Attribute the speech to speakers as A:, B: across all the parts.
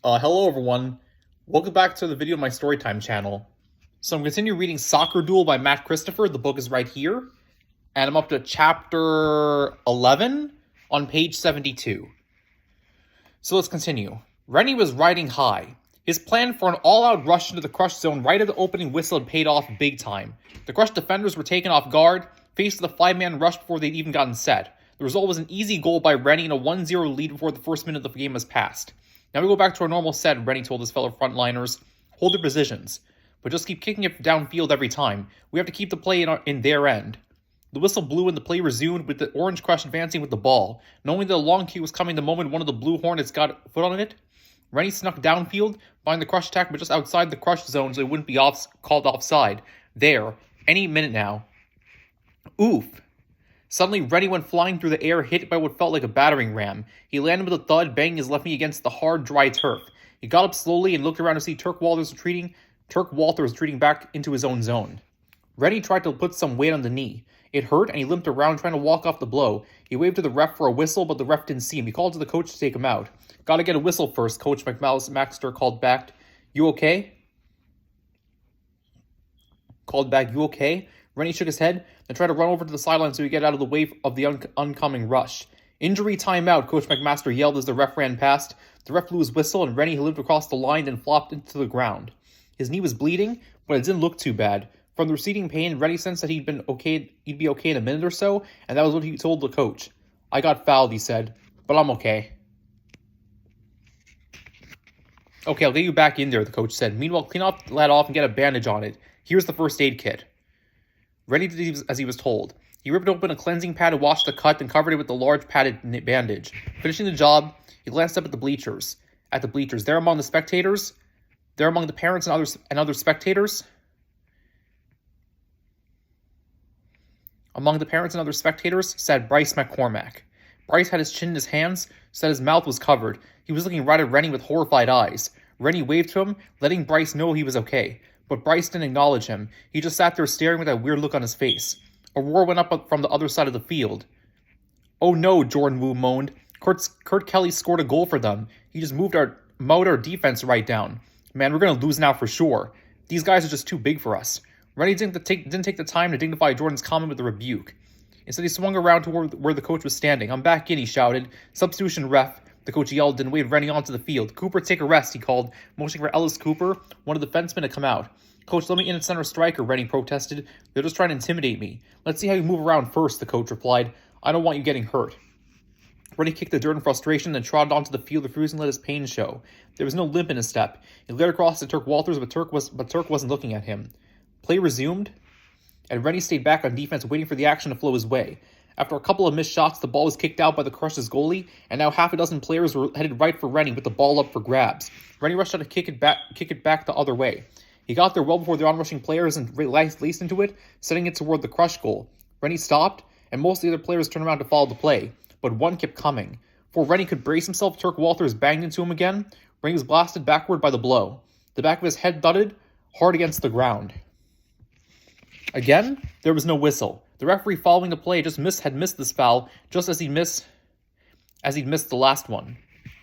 A: Hello everyone. Welcome back to the video on my Storytime channel. So I'm continuing reading Soccer Duel by Matt Christopher. The book is right here. And I'm up to chapter 11 on page 72. So let's continue. Rennie was riding high. His plan for an all-out rush into the Crush zone right at the opening whistle had paid off big time. The Crush defenders were taken off guard, faced with a 5-man rush before they'd even gotten set. The result was an easy goal by Rennie and a 1-0 lead before the first minute of the game was passed. Now we go back to our normal set, Rennie told his fellow frontliners. Hold their positions, but just keep kicking it downfield every time. We have to keep the play in their end. The whistle blew and the play resumed with the Orange Crush advancing with the ball. Knowing that a long kick was coming the moment one of the Blue Hornets got a foot on it, Rennie snuck downfield, finding the Crush attack but just outside the Crush zone so it wouldn't be called offside. There, any minute now. Oof. Suddenly, Rennie went flying through the air, hit by what felt like a battering ram. He landed with a thud, banging his left knee against the hard, dry turf. He got up slowly and looked around to see Turk Walters retreating back into his own zone. Rennie tried to put some weight on the knee. It hurt, and he limped around trying to walk off the blow. He waved to the ref for a whistle, but the ref didn't see him. He called to the coach to take him out. Gotta get a whistle first, Coach Maxter called back. You okay? You okay? Rennie shook his head and tried to run over to the sideline so he could get out of the way of the oncoming rush. Injury timeout, Coach McMaster yelled as the ref ran past. The ref blew his whistle and Rennie limped across the line and flopped into the ground. His knee was bleeding, but it didn't look too bad. From the receding pain, Rennie sensed that he'd be okay in a minute or so, and that was what he told the coach. I got fouled, he said, but I'm okay. Okay, I'll get you back in there, the coach said. Meanwhile, clean that off and get a bandage on it. Here's the first aid kit. Rennie did as he was told. He ripped open a cleansing pad to wash the cut and covered it with a large padded bandage. Finishing the job, he glanced up at the bleachers. There among the spectators, there among the parents and other spectators. Among the parents and other spectators sat Bryce McCormack. Bryce had his chin in his hands, so that his mouth was covered. He was looking right at Rennie with horrified eyes. Rennie waved to him, letting Bryce know he was okay. But Bryce didn't acknowledge him. He just sat there staring with that weird look on his face. A roar went up from the other side of the field. Oh no, Jordan Wu moaned. Kurt Kelly scored a goal for them. He just mowed our defense right down. Man, we're going to lose now for sure. These guys are just too big for us. Rennie didn't take the time to dignify Jordan's comment with a rebuke. Instead, he swung around to where the coach was standing. I'm back in, he shouted. Substitution ref, the coach yelled and waved Rennie onto the field. Cooper, take a rest, he called, motioning for Ellis Cooper, one of the defensemen, to come out. Coach, let me in at center striker, Rennie protested. They're just trying to intimidate me. Let's see how you move around first, the coach replied. I don't want you getting hurt. Rennie kicked the dirt in frustration, then trotted onto the field, refusing to let his pain show. There was no limp in his step. He led across to Turk Walters, but Turk wasn't looking at him. Play resumed, and Rennie stayed back on defense, waiting for the action to flow his way. After a couple of missed shots, the ball was kicked out by the Crush's goalie, and now half a dozen players were headed right for Rennie with the ball up for grabs. Rennie rushed out to kick it back the other way. He got there well before the onrushing players and laced into it, setting it toward the Crush goal. Rennie stopped, and most of the other players turned around to follow the play, but one kept coming. Before Rennie could brace himself, Turk Walters banged into him again. Rennie was blasted backward by the blow. The back of his head thudded hard against the ground. Again, there was no whistle. The referee following the play had missed this foul, just as he'd missed the last one.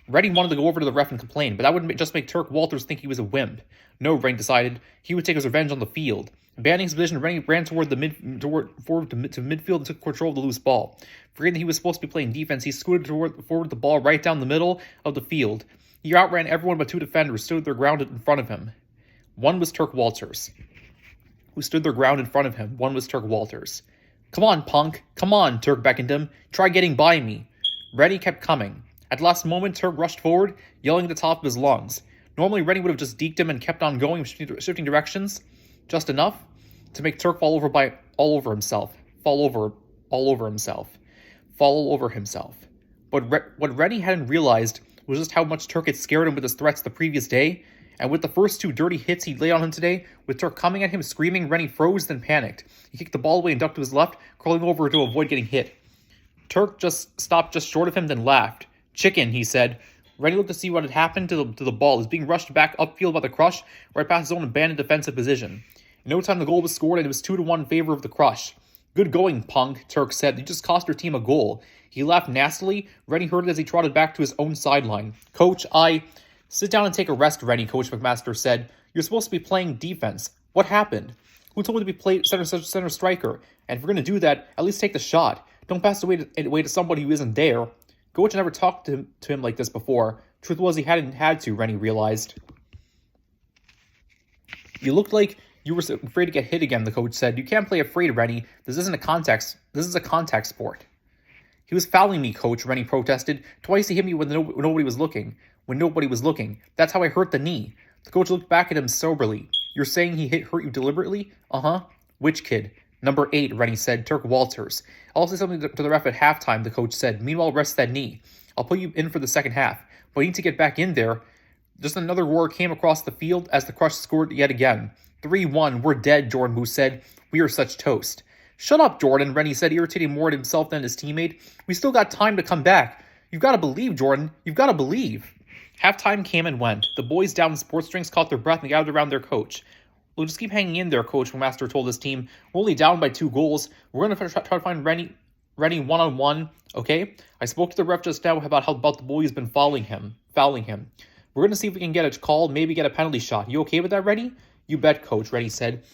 A: Rennie wanted to go over to the ref and complain, but that would just make Turk Walters think he was a wimp. No, Rennie decided. He would take his revenge on the field. Abandoning his position, Rennie ran forward to midfield and took control of the loose ball. Forgetting that he was supposed to be playing defense, he scooted forward the ball right down the middle of the field. He outran everyone but two defenders, stood their ground in front of him. One was Turk Walters. Come on, punk. Come on, Turk beckoned him. Try getting by me. Rennie kept coming. At the last moment, Turk rushed forward, yelling at the top of his lungs. Normally, Rennie would have just deked him and kept on going, shifting directions, just enough to make Turk fall over himself. But what Rennie hadn't realized was just how much Turk had scared him with his threats the previous day, and with the first two dirty hits he'd laid on him today, with Turk coming at him screaming, Rennie froze, then panicked. He kicked the ball away and ducked to his left, crawling over to avoid getting hit. Turk just stopped just short of him, then laughed. Chicken, he said. Rennie looked to see what had happened to the ball. It was being rushed back upfield by the Crush, right past his own abandoned defensive position. In no time, the goal was scored, and it was 2-1 in favor of the Crush. Good going, punk, Turk said. You just cost your team a goal. He laughed nastily. Rennie heard it as he trotted back to his own sideline. Coach, Sit down and take a rest, Rennie, Coach McMaster said. You're supposed to be playing defense. What happened? Who told me to be center striker? And if we're going to do that, at least take the shot. Don't pass it away to somebody who isn't there. Coach never talked to him like this before. Truth was he hadn't had to, Rennie realized. You looked like you were afraid to get hit again, the coach said. You can't play afraid, Rennie. This is a contact sport. He was fouling me, Coach, Rennie protested. Twice he hit me when nobody was looking. That's how I hurt the knee. The coach looked back at him soberly. You're saying he hurt you deliberately? Uh-huh. Which kid? Number 8, Rennie said. Turk Walters. I'll say something to the ref at halftime, the coach said. Meanwhile, rest that knee. I'll put you in for the second half. But you need to get back in there. Just another roar came across the field as the Crush scored yet again. 3-1. We're dead, Jordan Boo said. We are such toast. Shut up, Jordan, Rennie said, irritating more at himself than his teammate. We still got time to come back. You've got to believe, Jordan. You've got to believe. Halftime came and went. The boys down in sports drinks caught their breath and gathered around their coach. We'll just keep hanging in there, Coach McMaster told his team. We're only down by 2 goals. We're going to try to find Rennie one-on-one, okay? I spoke to the ref just now about the boys been fouling him. We're going to see if we can get a call, maybe get a penalty shot. You okay with that, Rennie? You bet, Coach, Rennie said.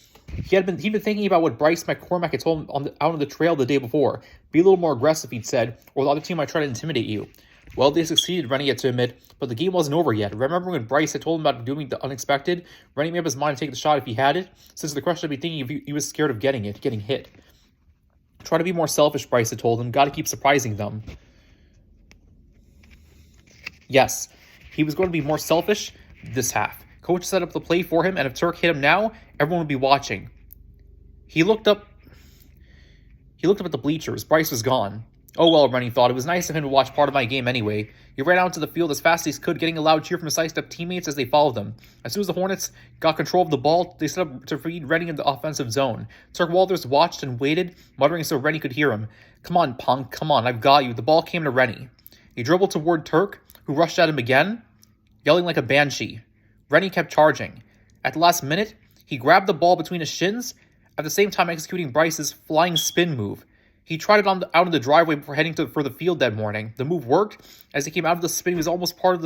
A: He'd been thinking about what Bryce McCormack had told him out on the trail the day before. Be a little more aggressive, he'd said, or the other team might try to intimidate you. Well, they succeeded, Rennie had to admit, but the game wasn't over yet. Remember when Bryce had told him about doing the unexpected? Rennie made up his mind to take the shot if he had it, since the Crush would be thinking if he was scared of getting hit. Try to be more selfish, Bryce had told him. Got to keep surprising them. Yes, he was going to be more selfish this half. Coach set up the play for him, and if Turk hit him now, everyone would be watching. He looked up at the bleachers. Bryce was gone. Oh well, Rennie thought. It was nice of him to watch part of my game anyway. He ran out into the field as fast as he could, getting a loud cheer from his sidestep teammates as they followed him. As soon as the Hornets got control of the ball, they set up to feed Rennie in the offensive zone. Turk Walters watched and waited, muttering so Rennie could hear him. Come on, punk. Come on, I've got you. The ball came to Rennie. He dribbled toward Turk, who rushed at him again, yelling like a banshee. Rennie kept charging. At the last minute, he grabbed the ball between his shins, at the same time executing Bryce's flying spin move. He tried it out in the driveway before heading for the field that morning. The move worked. As he came out of the spin, he was almost past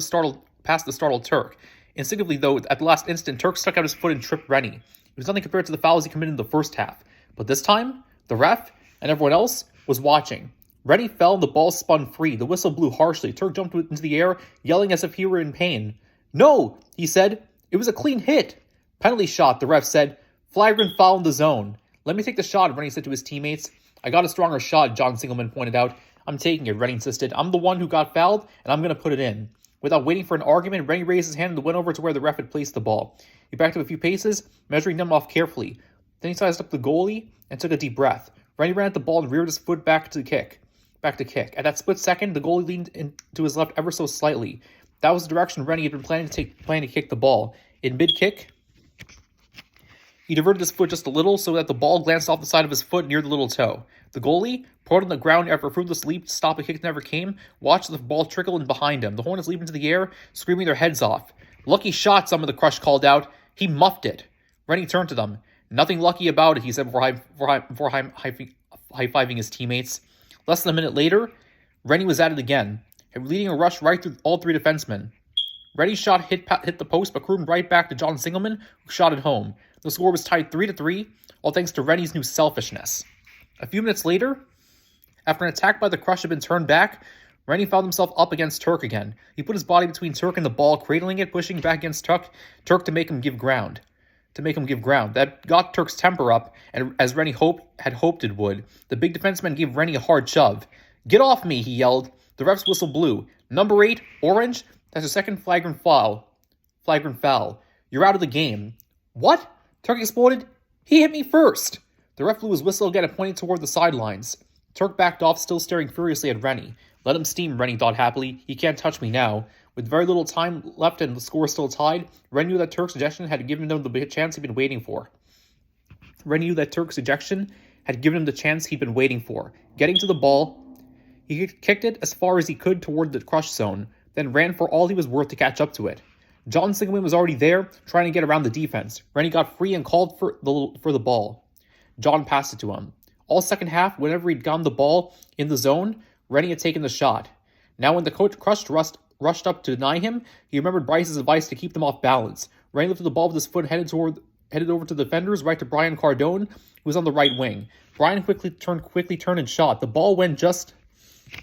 A: the startled Turk. Instinctively, though, at the last instant, Turk stuck out his foot and tripped Rennie. It was nothing compared to the fouls he committed in the first half. But this time, the ref and everyone else was watching. Rennie fell and the ball spun free. The whistle blew harshly. Turk jumped into the air, yelling as if he were in pain. No, he said. It was a clean hit. Penalty shot, the ref said. Flagrant foul in the zone. Let me take the shot, Rennie said to his teammates. I got a stronger shot, John Singleman pointed out. I'm taking it, Rennie insisted. I'm the one who got fouled, and I'm going to put it in. Without waiting for an argument, Rennie raised his hand and went over to where the ref had placed the ball. He backed up a few paces, measuring them off carefully. Then he sized up the goalie and took a deep breath. Rennie ran at the ball and reared his foot back to kick. At that split second, the goalie leaned to his left ever so slightly. That was the direction Rennie had been planning to kick the ball. In mid-kick, he diverted his foot just a little so that the ball glanced off the side of his foot near the little toe. The goalie, prone on the ground after a fruitless leap to stop a kick that never came, watched the ball trickle in behind him. The Hornets leaped into the air, screaming their heads off. Lucky shot, some of the Crush called out. He muffed it. Rennie turned to them. Nothing lucky about it, he said before high-fiving his teammates. Less than a minute later, Rennie was at it again, leading a rush right through all 3 defensemen. Rennie's shot hit the post, but crooned right back to John Singleman, who shot it home. The score was tied 3-3, all thanks to Rennie's new selfishness. A few minutes later, after an attack by the Crush had been turned back, Rennie found himself up against Turk again. He put his body between Turk and the ball, cradling it, pushing back against Turk to make him give ground. That got Turk's temper up, and as Rennie had hoped it would. The big defenseman gave Rennie a hard shove. Get off me, he yelled. The ref's whistle blew. Number 8, orange, that's a second flagrant foul. You're out of the game. What? Turk exploded. He hit me first. The ref blew his whistle again and pointed toward the sidelines. Turk backed off, still staring furiously at Rennie. Let him steam, Rennie thought happily. He can't touch me now. With very little time left and the score still tied, Rennie knew that Turk's ejection had given him the chance he'd been waiting for. Getting to the ball, he kicked it as far as he could toward the Crush zone, then ran for all he was worth to catch up to it. John Singleman was already there, trying to get around the defense. Rennie got free and called for the ball. John passed it to him. All second half, whenever he'd gotten the ball in the zone, Rennie had taken the shot. Now when the Crush rushed up to deny him, he remembered Bryce's advice to keep them off balance. Rennie lifted the ball with his foot and headed over to the defenders, right to Brian Cardone, who was on the right wing. Brian quickly turned and shot. The ball went just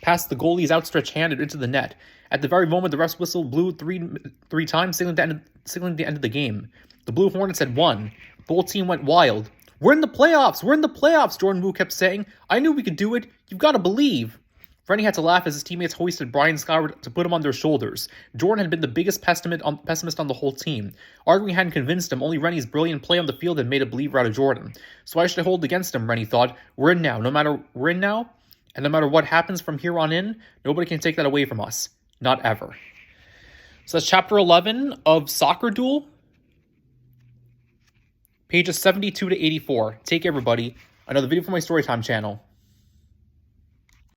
A: past the goalie's outstretched hand and into the net. At the very moment, the ref's whistle blew three times, signaling the end of the game. The Blue Hornets had won. The whole team went wild. "We're in the playoffs! We're in the playoffs!" Jordan Wu kept saying. "I knew we could do it. You've got to believe." Rennie had to laugh as his teammates hoisted Brian skyward to put him on their shoulders. Jordan had been the biggest pessimist on the whole team. Arguing hadn't convinced him, only Rennie's brilliant play on the field had made a believer out of Jordan. So why should I hold against him, Rennie thought. We're in now, and no matter what happens from here on in, nobody can take that away from us. Not ever. So that's chapter 11 of Soccer Duel. Pages 72 to 84. Take care, everybody. Another video from my Storytime channel.